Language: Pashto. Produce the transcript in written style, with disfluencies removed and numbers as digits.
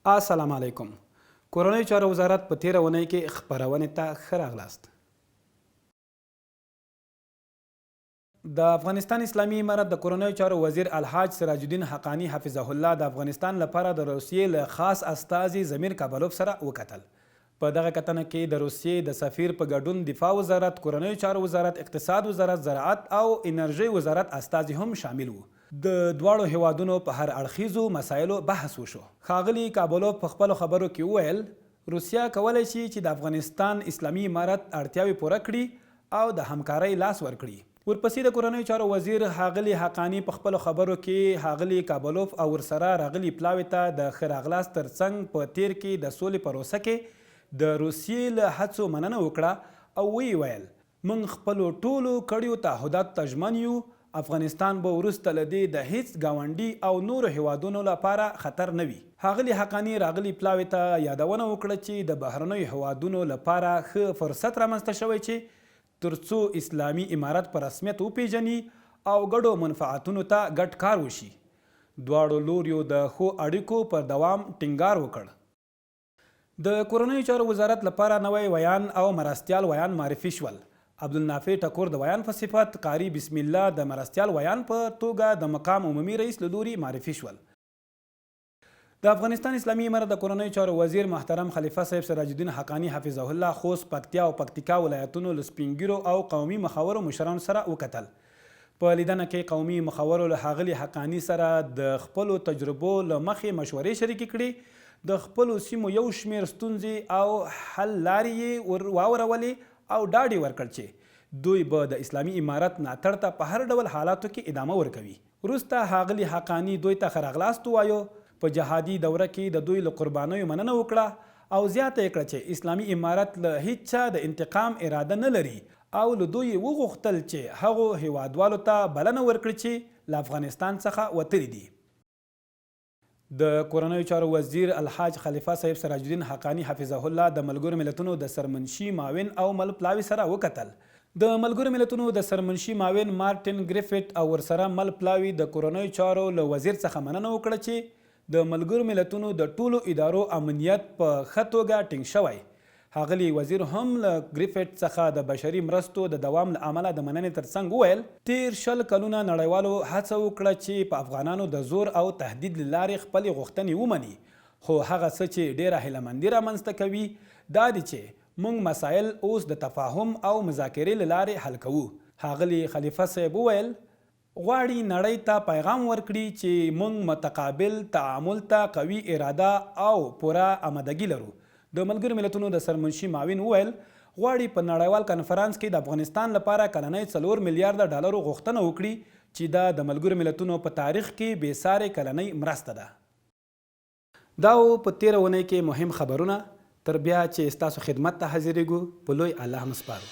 السلام علیکم. کورنیو چارو وزارت په تیره اونۍ کې خپرونې ته ښه راغلاست. د افغانستان اسلامي امارت د کورنیو چارو وزیر الحاج سراج الدین حقانی حفظه الله د افغانستان لپاره د روسیې له خاص استازي زمیر کابلوف سره وکتل. په دغه کتنه کې د روسیې د سفیر په ګډون دفاع وزارت، کورنیو چارو وزارت، اقتصاد وزارت، زراعت او انرژي وزارت استازي هم شامل وو. د دواړو هیوادونو په هر اړخیزو مسایلو بحث وشو. ښاغلي کابلوف په خپلو خبرو کې وویل روسیه کولی شي چې د افغانستان اسلامي امارت اړتیاوې پوره کړي او د همکارۍ لاس ورکړي. ورپسې د کورنیو چارو وزیر ښاغلي حقانی په خپلو خبرو کې ښاغلي کابلوف او ورسره راغلي پلاوي ته د ښه راغلاست ترڅنګ په تیر کې د سولې پروسه کې د روسیې له هڅو مننه وکړه او ویې ویل موږ خپلو ټولو کړیو تعهداتو ته ژمن یو. افغانستان به وروسته له دې د هیڅ ګاونډي او نورو هیوادونو لپاره خطر نه وي. ښاغلي حقانی راغلي پلاوي ته یادونه وکړه چې د بهرنیو هیوادونو لپاره ښه فرصت رامنځته شوی چې ترڅو اسلامي امارت په رسمیت وپیژني او ګډو منفعتونو ته ګډ کار وشي. دواړو لوریو د ښو اړیکو پر دوام ټینګار وکړ. د کورنیو چارو وزارت لپاره نوی ویان او مرستیال ویان معرفي شول. عبدالنافع ټکور د ویان په صفت، قاری بسم الله د مرستیال ویان په توګه د مقام عمومي رئیس له لوري معرفي شول. د افغانستان اسلامي امارت د کورنیو چارو وزیر محترم خلیفه صاحب سراج الدین حقانی حفظه الله خوست، پکتیا او پکتیکا ولایتونو له سپین ږیرو او قومي مخورو مشرانو سره وکتل. په لیدنه کې قومي مخورو له ښاغلي حقانی سره د خپلو تجربو له مخې مشورې شریکې کړي. د خپلو سیمو یو شمېر ستونزې او حل لارې یې ور واورولې او ډاډ یې ورکړ چې دوی به د اسلامي امارت ملاتړ ته په هر ډول حالاتو کې ادامه ورکوي. وروسته ښاغلي حقانی دوی ته ښه راغلاست ووایو. په جهادي دوره کې د دوی له قربانیو مننه وکړه او زیاته یې کړه چې اسلامي امارت له هیڅ چا د انتقام اراده نه لري او له دوی یې وغوښتل چې هغو هیوادوالو ته بلنه ورکړي چې له افغانستان څخه وتلي دي. د کورنیو چارو وزیر الحاج خلیفه صاحب سراج الدین حقانی حفظه الله د ملګرو ملتونو د سرمنشي معاون او مل پلاوي سره وکتل. د ملګرو ملتونو د سرمنشي معاون مارټین ګریفټ او ورسره مل پلاوي د کورنیو چارو له وزیر څخه مننه وکړه چې د ملګرو ملتونو د ټولو ادارو امنیت په ښه توګه ټینګ شوی. ښاغلي وزیر هم له ګریفټ څخه د بشري مرستو د دوام له امله د مننې ترڅنګ وویل تیر 20 کلونه نړیوالو هڅه وکړه چې په افغانانو د زور او تهدید له لارې خپلې غوښتنې ومني، خو هغه څه چې ډیره هیلهمندي رامنځته کوي دا دی چې موږ مسایل اوس د تفاهم او مذاکرې له لارې حل کوو. ښاغلي خلیفه صاحب وویل غواړي نړۍ ته پیغام ورکړي چې موږ متقابل تعامل ته قوي اراده او پوره آمادګي لرو. د ملګرو ملتونو د سرمنشي معاون وویل غواړي په نړیوال کنفرانس کې د افغانستان لپاره کلنۍ 4 میلیارډ ډالرو غوښتنه وکړي چې دا د ملګرو ملتونو په تاریخ کې بې سارې کلنۍ مرسته ده. دا په تیره اونۍ کې مهم خبرونه. تر بیا چې ستاسو خدمت ته حاضرېږو په لوی الله مسپارو.